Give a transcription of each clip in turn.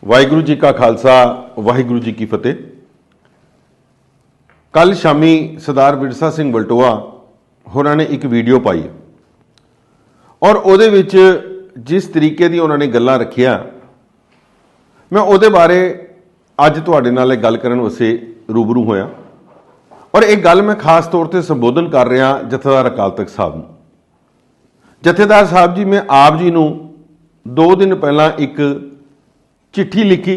वाहिगुरू जी का खालसा वाहिगुरू जी की फतेह। कल शामी सरदार विरसा सिंह वलटोआ होरां ने एक वीडियो पाई और उहदे विच जिस तरीके दी उन्होंने गल्लां रखिया, मैं उहदे बारे अज तुहाडे नाल गल करन वास्ते रूबरू होया और एक गल मैं खास तौर पर संबोधन कर रहा जथेदार अकाल तख्त साहब नूं। जथेदार साहब जी, मैं आप जी नूं 2 दिन पहला एक चिट्ठी लिखी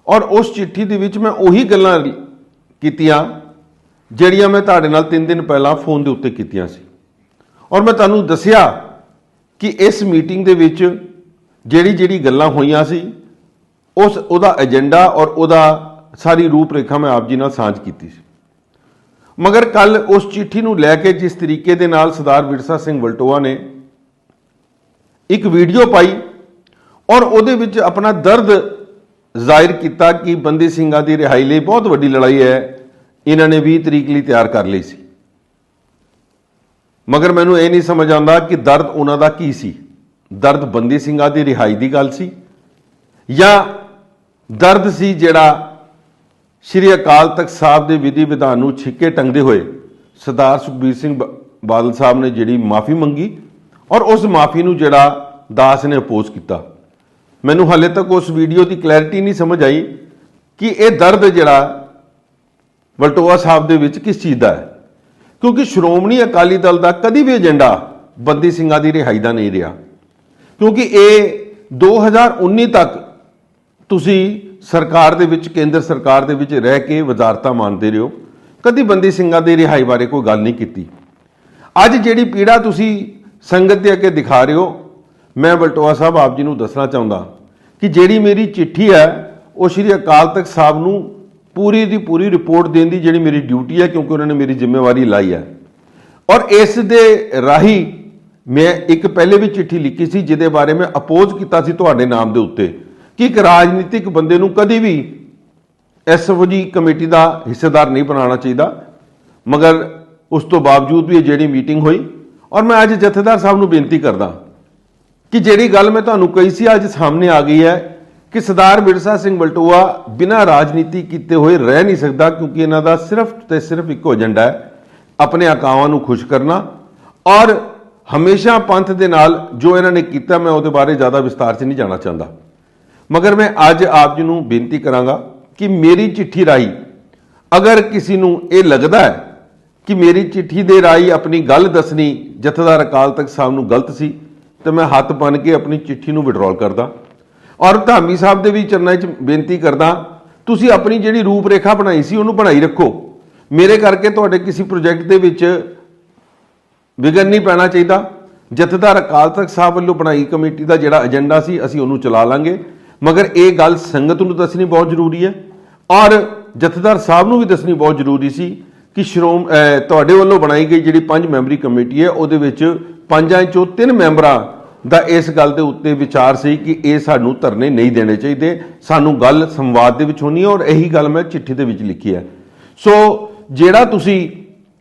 और उस चिट्ठी दे विच मैं उही गल्लां कीतियां जिहड़ियां मैं तुहाडे नाल 3 दिन पहला फोन दे उत्ते कीतियां सी और मैं तुहानूं दस्सिया कि इस मीटिंग दे विच जिहड़ी गल्लां होईयां सी उस उहदा एजेंडा और उहदा सारी रूपरेखा मैं आप जी नाल सांझ कीती सी। मगर कल उस चिट्ठी नूं लैके जिस तरीके दे नाल सरदार विरसा सिंह वलटोआ ने एक वीडियो पाई और उहदे विच अपना दर्द जाहिर किया कि बंदी सिंघां दी रिहाई लई बहुत वड्डी लड़ाई है, इन्हां ने 20 तरीक लई तैयार कर लई सी। मगर मैनूं ये नहीं समझ आउंदा कि दर्द उन्हां दा की सी। दर्द बंदी सिंघां दी रिहाई दी गल सी या दर्द सी जिहड़ा श्री अकाल तख्त साहब के विधि विधान नूं छिक्के टंगदे हुए सरदार सुखबीर सिंह बादल साहब ने जिहड़ी माफ़ी मंगी और उस माफ़ी नूं जिहड़ा दास ने अपोज किया। मैनूं हाले तक उस वीडियो की क्लैरिटी नहीं समझ आई कि यह दर्द जिहड़ा वलटोआ साहब दे विच किस चीज़ का है, क्योंकि श्रोमणी अकाली दल का कभी भी एजेंडा बंदी सिंघां दी रिहाई का नहीं रहा। क्योंकि ये 2019 तक तुसी सरकार दे विच केंद्र सरकार दे विच रह के वजारतां मानते रहे हो, कभी बंदी सिंघां दी रिहाई बारे कोई गल नहीं की। अज जिहड़ी पीड़ा तुसी संगत दे अगे दिखा रहे हो, मैं वलटोआ साहब आप जी नूं दसना चाहुंदा कि जिहड़ी मेरी चिट्ठी है वो श्री अकाल तख्त साहब नूं पूरी दी पूरी रिपोर्ट देने की जिहड़ी मेरी ड्यूटी है, क्योंकि उन्होंने मेरी जिम्मेवारी लाई है। और इस दे राही मैं एक पहले भी चिट्ठी लिखी सी जिहदे बारे मैं अपोज किया सी तुहाडे नाम दे उत्ते कि एक राजनीतिक बंदे नूं कदी भी एसओजी कमेटी का हिस्सेदार नहीं बनाना चाहिए। मगर उस तो बावजूद भी जिहड़ी मीटिंग हुई और मैं अज जथेदार साहब नूं बेनती करदा कि जिहड़ी गल मैं तुहानूं कही सी अज सामने आ गई है कि सरदार विरसा सिंह वलटोआ बिना राजनीति किए हुए रह नहीं सकता, क्योंकि इन्हां दा सिर्फ ते सिर्फ इको एजेंडा है अपने आकावां नूं खुश करना। और हमेशा पंथ दे नाल जो इन्हां ने कीता मैं उहदे बारे ज़्यादा विस्तार से नहीं जाना चाहता। मगर मैं अज आप जी नूं बेनती करांगा कि मेरी चिट्ठी राही अगर किसी नूं ये लगता है कि मेरी चिट्ठी दे राही अपनी गल दसनी जथेदार अकाल तख्त साहब नूं गलत सी, तो मैं हत्थ बन के अपनी चिट्ठी नूं विड्रॉल करदा और धामी साहब दे भी चरनां 'च बेनती करदा, तुसीं अपनी जिहड़ी रूपरेखा बनाई सी उहनूं बनाई रखो। मेरे करके तुहाडे किसी प्रोजैक्ट दे विच विघन नहीं पैना चाहिए। जथेदार अकाल तख्त साहब वल्लों बनाई कमेटी का जिहड़ा एजेंडा सी असीं उहनूं चला लांगे, मगर ये गल संगत नूं दसनी बहुत जरूरी है और जथेदार साहब नूं भी दसनी बहुत जरूरी सी कि तुहाडे वल्लों बनाई गई जिहड़ी 5 मैंबरी कमेटी है उहदे विच 5 चों 3 मैंबरां दा इस गल दे उत्ते विचार सी कि ये सानूं धरने नहीं देने चाहिए, सानूं गल संवाद दे विच होनी है और यही गल मैं चिट्ठी दे विच लिखी है। सो जिहड़ा तुसीं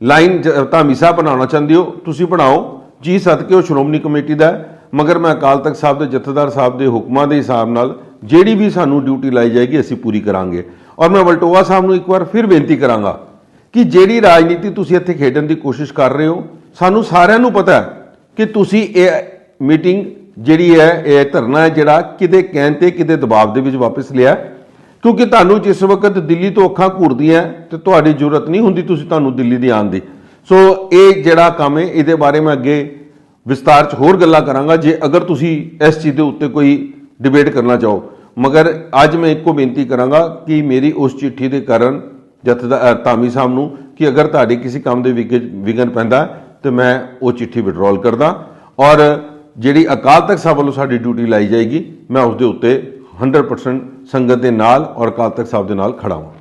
लाइन धामी साहब बनाना चाहते हो तुसीं बनाओ जी, सदके वो श्रोमणी कमेटी का है, मगर मैं अकाल तख्त साहब के जथेदार साहब के हुक्मां के हिसाब नाल जिहड़ी भी सानूं ड्यूटी लाई जाएगी असीं पूरी करांगे। और मैं वलटोआ साहब नूं एक बार फिर बेनती करांगा कि जिहड़ी राजनीति तुसीं इत्थे खेडण की कोशिश कर रहे हो, सानूं सारिआं नूं पता है कि तुसीं ये मीटिंग जिहड़ी है ये धरना है जिहड़ा किते कहण ते किते दबाव दे विच वापस लिया, क्योंकि तुहानूं जिस वक्त दिल्ली तो अखां घूरदियां ते तुहाडी जरूरत नहीं हुंदी तुहानूं दिल्ली दी आउण दी। सो ये जिहड़ा काम है इहदे बारे मैं अगे विस्तार च होर गल्लां करांगा जे अगर तुसीं इस चीज़ के उत्ते कोई डिबेट करना चाहो। मगर अज मैं एको बेनती करांगा कि मेरी उस चिट्ठी के कारण जथेदार धामी साहब नूं कि अगर तुहाडे किसी काम के विघन पैंदा तो मैं वो चिट्ठी विड्रॉल करदा और जिहड़ी अकाल तख्त साहब वालों साडी ड्यूटी लाई जाएगी मैं उसके उत्ते 100% संगत के नाल और अकाल तख्त साहब के नाल खड़ा हूँ।